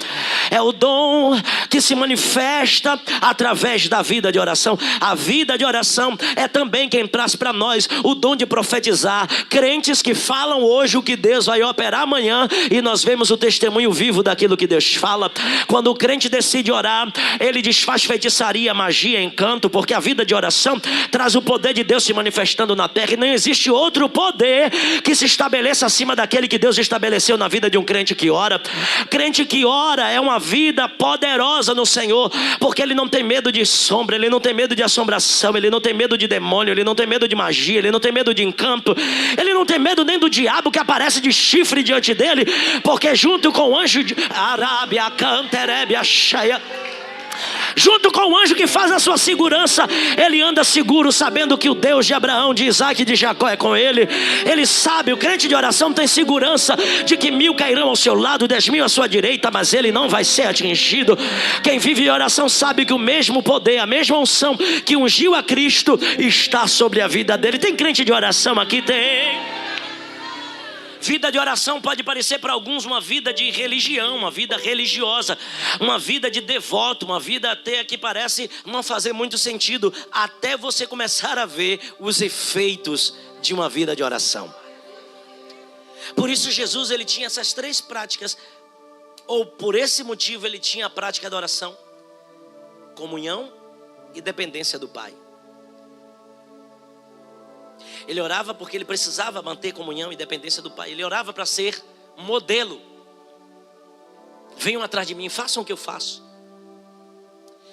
É o dom que se manifesta através da vida de oração. A vida de oração é também quem traz para nós o dom de profetizar. Crentes que falam hoje o que Deus vai operar amanhã, e nós vemos o testemunho vivo daquilo que Deus fala. Quando o crente decide orar, ele desfaz feitiçaria, magia, encanto, porque a vida de oração traz o poder de Deus se manifestando na terra, e não existe outro poder que se estabeleça acima daquele que Deus estabeleceu na vida de um crente que ora. Crente que ora é uma vida poderosa no Senhor, porque ele não tem medo de sombra, ele não tem medo de assombração, ele não tem medo de demônio, ele não tem medo de magia, ele não tem medo de encanto, ele não tem medo nem do diabo que aparece de chifre diante dele, porque junto com o anjo de Arábia, Canterebia, Cheia, junto com o anjo que faz a sua segurança, ele anda seguro, sabendo que o Deus de Abraão, de Isaac e de Jacó é com ele. Ele sabe, o crente de oração tem segurança de que 1000 cairão ao seu lado, 10.000 à sua direita, mas ele não vai ser atingido. Quem vive em oração sabe que o mesmo poder, a mesma unção que ungiu a Cristo está sobre a vida dele. Tem crente de oração aqui? Tem. Vida de oração pode parecer para alguns uma vida de religião, uma vida religiosa, uma vida de devoto, uma vida até que parece não fazer muito sentido, até você começar a ver os efeitos de uma vida de oração. Por isso Jesus, ele tinha essas 3 práticas, ou por esse motivo ele tinha a prática da oração: comunhão e dependência do Pai. Ele orava porque ele precisava manter comunhão e dependência do Pai. Ele orava para ser modelo. Venham atrás de mim, façam o que eu faço.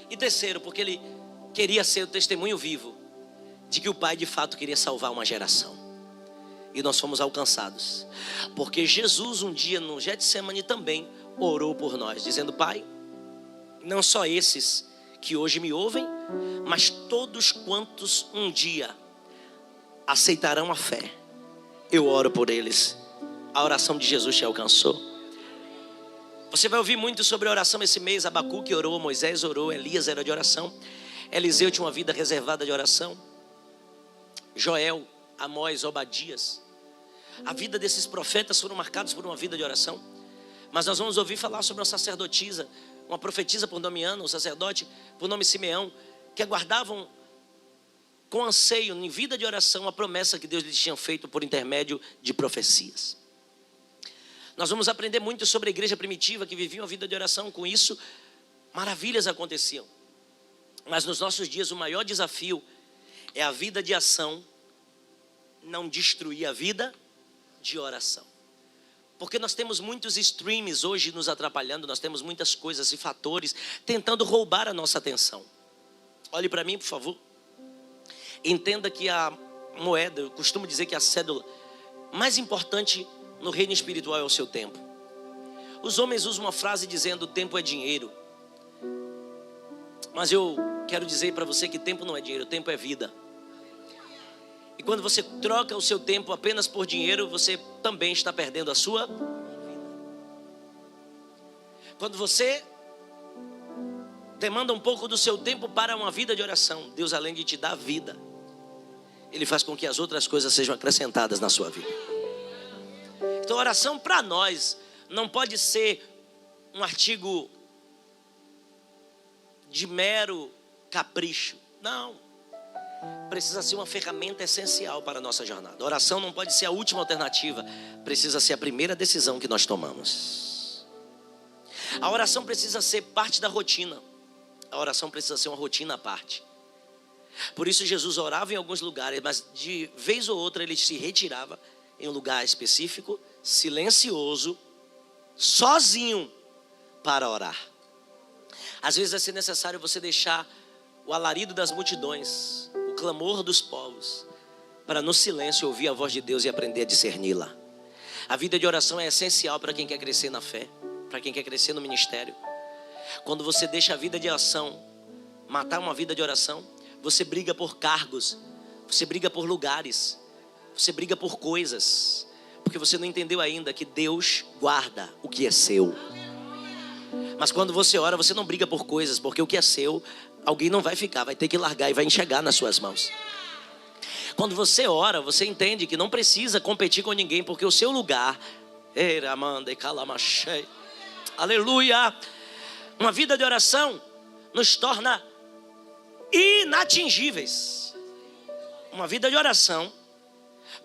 E terceiro, porque ele queria ser o testemunho vivo de que o Pai de fato queria salvar uma geração. E nós fomos alcançados, porque Jesus um dia no Getsemane também orou por nós, dizendo: Pai, não só esses que hoje me ouvem, mas todos quantos um dia aceitarão a fé, eu oro por eles. A oração de Jesus te alcançou. Você vai ouvir muito sobre oração esse mês. Abacuque orou, Moisés orou, Elias era de oração, Eliseu tinha uma vida reservada de oração, Joel, Amós, Obadias. A vida desses profetas foram marcados por uma vida de oração. Mas nós vamos ouvir falar sobre uma sacerdotisa, uma profetisa por nome Ana, um sacerdote por nome Simeão, que aguardavam com anseio, em vida de oração, a promessa que Deus lhes tinha feito por intermédio de profecias. Nós vamos aprender muito sobre a igreja primitiva que vivia uma vida de oração. Com isso, maravilhas aconteciam. Mas nos nossos dias o maior desafio é a vida de ação não destruir a vida de oração. Porque nós temos muitos streams hoje nos atrapalhando, nós temos muitas coisas e fatores tentando roubar a nossa atenção. Olhe para mim, por favor. Entenda que a moeda, eu costumo dizer que a cédula mais importante no reino espiritual é o seu tempo. Os homens usam uma frase dizendo: o tempo é dinheiro. Mas eu quero dizer para você que tempo não é dinheiro, tempo é vida. E quando você troca o seu tempo apenas por dinheiro, você também está perdendo a sua vida. Quando você demanda um pouco do seu tempo para uma vida de oração, Deus, além de te dar vida, Ele faz com que as outras coisas sejam acrescentadas na sua vida. Então, oração para nós não pode ser um artigo de mero capricho. Não. Precisa ser uma ferramenta essencial para a nossa jornada. A oração não pode ser a última alternativa. Precisa ser a primeira decisão que nós tomamos. A oração precisa ser parte da rotina. A oração precisa ser uma rotina à parte. Por isso Jesus orava em alguns lugares, mas de vez ou outra ele se retirava em um lugar específico, silencioso, sozinho, para orar. Às vezes vai ser necessário você deixar o alarido das multidões, o clamor dos povos, para no silêncio ouvir a voz de Deus e aprender a discerni-la. A vida de oração é essencial para quem quer crescer na fé, para quem quer crescer no ministério. Quando você deixa a vida de oração matar uma vida de oração, você briga por cargos, você briga por lugares, você briga por coisas, porque você não entendeu ainda que Deus guarda o que é seu. Mas quando você ora, você não briga por coisas, porque o que é seu, alguém não vai ficar, vai ter que largar e vai enxergar nas suas mãos. Quando você ora, você entende que não precisa competir com ninguém, porque o seu lugar, aleluia, uma vida de oração nos torna inatingíveis. Uma vida de oração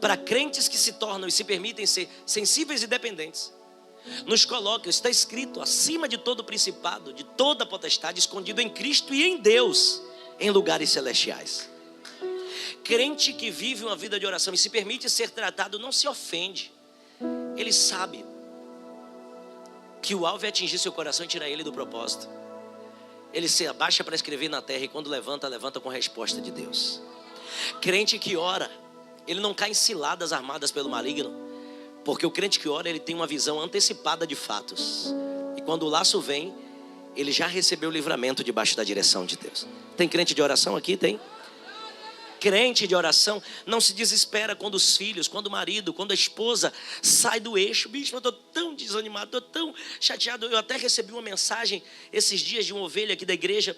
para crentes que se tornam e se permitem ser sensíveis e dependentes, nos coloca, está escrito, acima de todo principado, de toda potestade, escondido em Cristo e em Deus, em lugares celestiais. Crente que vive uma vida de oração e se permite ser tratado, não se ofende. Ele sabe que o alvo é atingir seu coração e tirar ele do propósito. Ele se abaixa para escrever na terra, e quando levanta, levanta com resposta de Deus. Crente que ora, ele não cai em ciladas armadas pelo maligno, porque o crente que ora, ele tem uma visão antecipada de fatos. E quando o laço vem, ele já recebeu o livramento debaixo da direção de Deus. Tem crente de oração aqui? Tem. Crente de oração não se desespera quando os filhos, quando o marido, quando a esposa sai do eixo. Bicho, eu estou tão desanimado, estou tão chateado. Eu até recebi uma mensagem esses dias de uma ovelha aqui da igreja,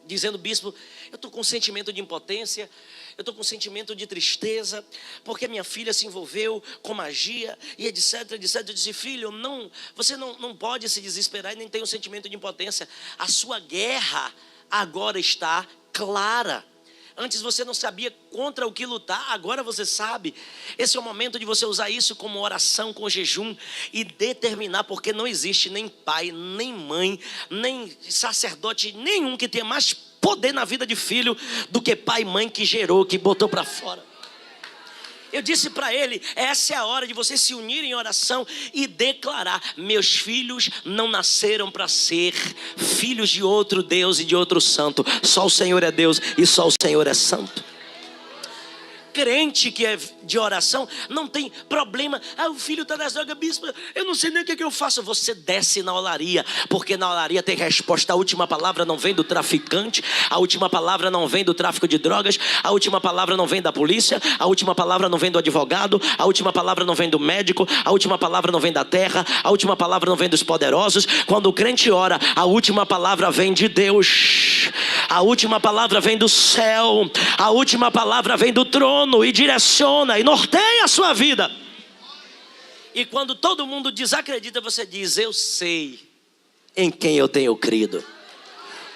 dizendo: bispo, eu estou com um sentimento de impotência, eu estou com um sentimento de tristeza, porque minha filha se envolveu com magia e etc, etc. Eu disse: filho, você não pode se desesperar e nem tem um sentimento de impotência. A sua guerra agora está clara. Antes você não sabia contra o que lutar, agora você sabe. Esse é o momento de você usar isso como oração, com jejum, e determinar, porque não existe nem pai, nem mãe, nem sacerdote nenhum que tenha mais poder na vida de filho do que pai e mãe que gerou, que botou para fora. Eu disse para ele: essa é a hora de vocês se unirem em oração e declarar: meus filhos não nasceram para ser filhos de outro Deus e de outro santo. Só o Senhor é Deus e só o Senhor é santo. Crente que é de oração não tem problema. O filho está nas drogas, bispo, eu não sei nem o que eu faço. Você desce na olaria, porque na olaria tem resposta. A última palavra não vem do traficante, a última palavra não vem do tráfico de drogas, a última palavra não vem da polícia, a última palavra não vem do advogado, a última palavra não vem do médico, a última palavra não vem da terra, a última palavra não vem dos poderosos. Quando o crente ora, a última palavra vem de Deus, a última palavra vem do céu, a última palavra vem do trono e direciona e norteia a sua vida. E quando todo mundo desacredita, você diz: eu sei em quem eu tenho crido.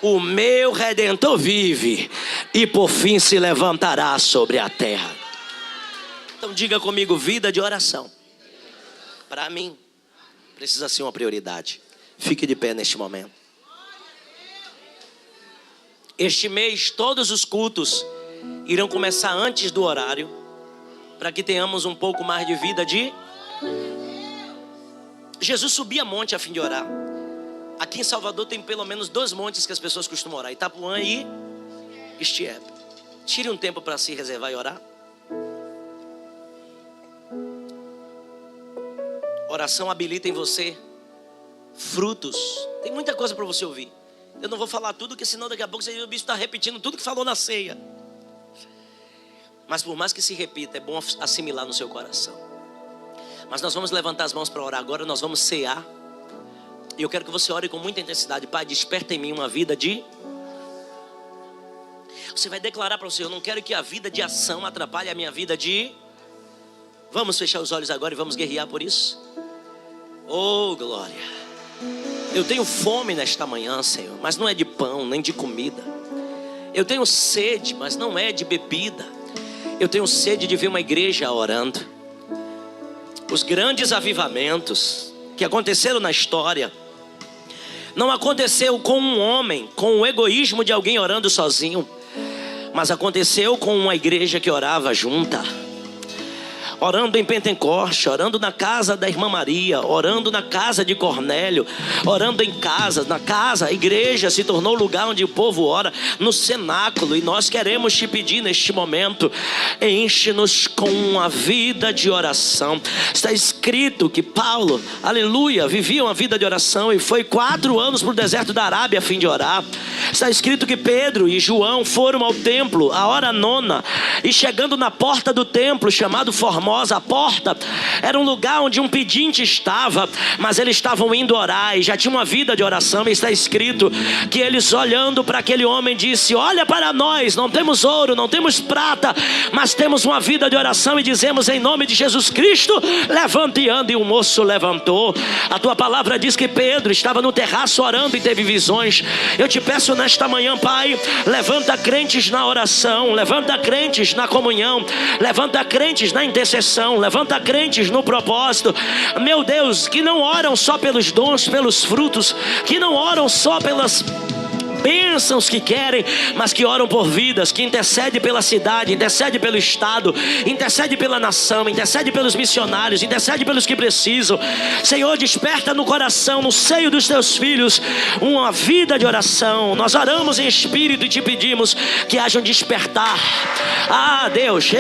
O meu Redentor vive e por fim se levantará sobre a terra. Então diga comigo: vida de oração para mim precisa ser uma prioridade. Fique de pé neste momento. Este mês todos os cultos irão começar antes do horário, para que tenhamos um pouco mais de vida de... Jesus subia monte a fim de orar. Aqui em Salvador tem pelo menos 2 montes que as pessoas costumam orar: Itapuã e Estiep. Tire um tempo para se reservar e orar. Oração habilita em você frutos. Tem muita coisa para você ouvir. Eu não vou falar tudo, porque senão daqui a pouco o bicho está repetindo tudo que falou na ceia. Mas por mais que se repita, é bom assimilar no seu coração. Mas nós vamos levantar as mãos para orar agora, nós vamos cear. E eu quero que você ore com muita intensidade. Pai, desperta em mim uma vida de... Você vai declarar para o Senhor: eu não quero que a vida de ação atrapalhe a minha vida de... Vamos fechar os olhos agora e vamos guerrear por isso. Oh, glória. Eu tenho fome nesta manhã, Senhor, mas não é de pão, nem de comida. Eu tenho sede, mas não é de bebida. Eu tenho sede de ver uma igreja orando. Os grandes avivamentos que aconteceram na história não aconteceu com um homem, com o egoísmo de alguém orando sozinho, mas aconteceu com uma igreja que orava junta. Orando em Pentecoste, orando na casa da irmã Maria, orando na casa de Cornélio, orando em casa, na casa, a igreja se tornou o lugar onde o povo ora, no cenáculo. E nós queremos te pedir neste momento: enche-nos com a vida de oração. Está escrito que Paulo, aleluia, vivia uma vida de oração e foi 4 anos para o deserto da Arábia a fim de orar. Está escrito que Pedro e João foram ao templo a hora 9, e chegando na porta do templo, chamado Formosa, a porta era um lugar onde um pedinte estava, mas eles estavam indo orar e já tinha uma vida de oração. E está escrito que eles, olhando para aquele homem, disse: olha para nós, não temos ouro, não temos prata, mas temos uma vida de oração e dizemos em nome de Jesus Cristo, levante e ande. E o moço levantou. A tua palavra diz que Pedro estava no terraço orando e teve visões. Eu te peço nesta manhã, Pai, levanta crentes na oração, levanta crentes na comunhão, levanta crentes na intercessão, levanta crentes no propósito, meu Deus, que não oram só pelos dons, pelos frutos, que não oram só pelas bênçãos que querem, mas que oram por vidas, que intercede pela cidade, intercede pelo estado, intercede pela nação, intercede pelos missionários, intercede pelos que precisam. Senhor, desperta no coração, no seio dos teus filhos, uma vida de oração. Nós oramos em espírito e te pedimos que haja um despertar. Deus,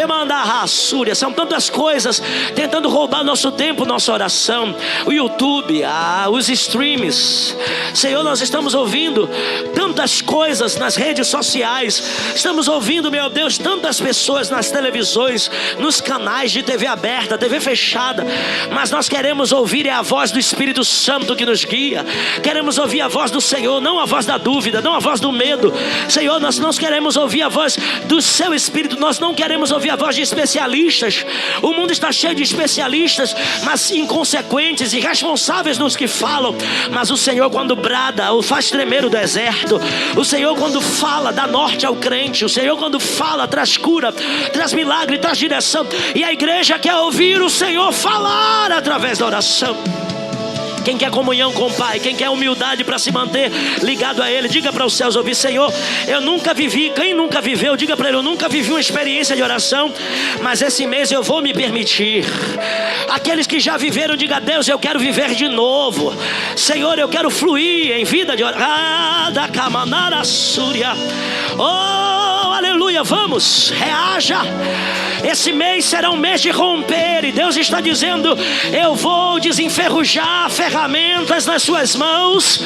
são tantas coisas tentando roubar nosso tempo, nossa oração. O YouTube, os streams. Senhor, nós estamos ouvindo tantas coisas nas redes sociais, estamos ouvindo, meu Deus, tantas pessoas nas televisões, nos canais de TV aberta, TV fechada, mas nós queremos ouvir a voz do Espírito Santo que nos guia. Queremos ouvir a voz do Senhor, não a voz da dúvida, não a voz do medo. Senhor, nós não queremos ouvir a voz do seu Espírito, nós não queremos ouvir a voz de especialistas. O mundo está cheio de especialistas, mas inconsequentes, irresponsáveis nos que falam. Mas o Senhor, quando brada, o faz tremer o deserto. O Senhor, quando fala, dá norte ao crente. O Senhor, quando fala, traz cura, traz milagre, traz direção. E a igreja quer ouvir o Senhor falar através da oração. Quem quer comunhão com o Pai, quem quer humildade para se manter ligado a Ele, diga para os céus ouvir: Senhor, eu nunca vivi. Quem nunca viveu, diga para Ele: eu nunca vivi uma experiência de oração, mas esse mês eu vou me permitir. Aqueles que já viveram, diga: Deus, eu quero viver de novo. Senhor, eu quero fluir em vida de oração. Oh, aleluia, vamos, reaja. Esse mês será um mês de romper, e Deus está dizendo: eu vou desenferrujar ferramentas nas suas mãos,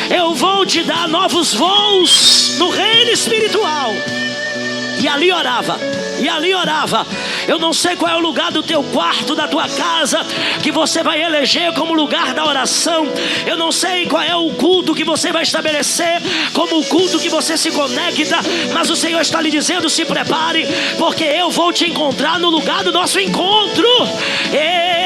eu vou te dar novos voos no reino espiritual. E ali orava, e ali orava. Eu não sei qual é o lugar do teu quarto, da tua casa, que você vai eleger como lugar da oração. Eu não sei qual é o culto que você vai estabelecer como o culto que você se conecta, mas o Senhor está lhe dizendo: se prepare, porque eu vou te encontrar no lugar do nosso encontro.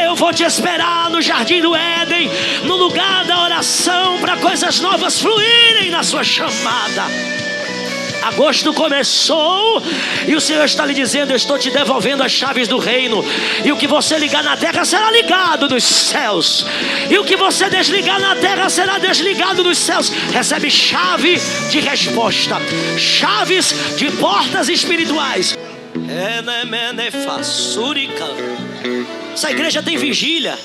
Eu vou te esperar no jardim do Éden, no lugar da oração, para coisas novas fluírem na sua chamada. Agosto começou e o Senhor está lhe dizendo: eu estou te devolvendo as chaves do reino, e o que você ligar na terra será ligado nos céus, e o que você desligar na terra será desligado nos céus. Recebe chave de resposta, chaves de portas espirituais. Essa igreja tem vigília.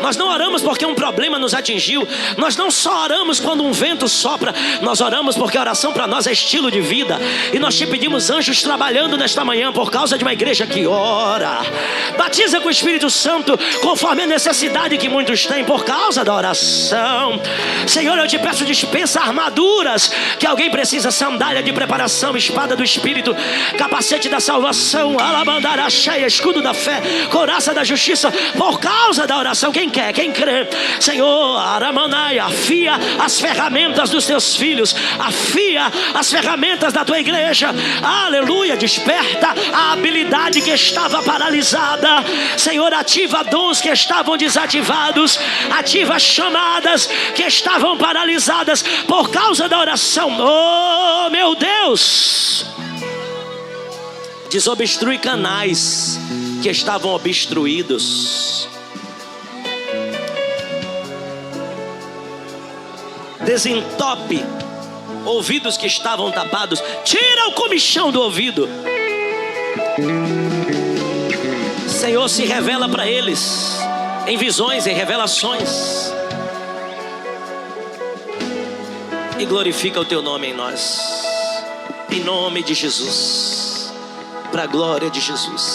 Nós não oramos porque um problema nos atingiu. Nós não só oramos quando um vento sopra. Nós oramos porque a oração para nós é estilo de vida. E nós te pedimos anjos trabalhando nesta manhã por causa de uma igreja que ora. Batiza com o Espírito Santo conforme a necessidade que muitos têm por causa da oração. Senhor, eu te peço, dispensa armaduras que alguém precisa: sandália de preparação, espada do Espírito, capacete da salvação, alabandará cheia, escudo da fé, couraça da justiça, por causa da oração. Quem quer, quem crê, Senhor, Aramanai, afia as ferramentas dos teus filhos, afia as ferramentas da tua igreja, aleluia. Desperta a habilidade que estava paralisada, Senhor, ativa dons que estavam desativados, ativa chamadas que estavam paralisadas por causa da oração. Oh meu Deus, desobstrui canais que estavam obstruídos, desentope ouvidos que estavam tapados, tira o comichão do ouvido. Senhor, se revela para eles em visões, em revelações, e glorifica o teu nome em nós, em nome de Jesus, para a glória de Jesus.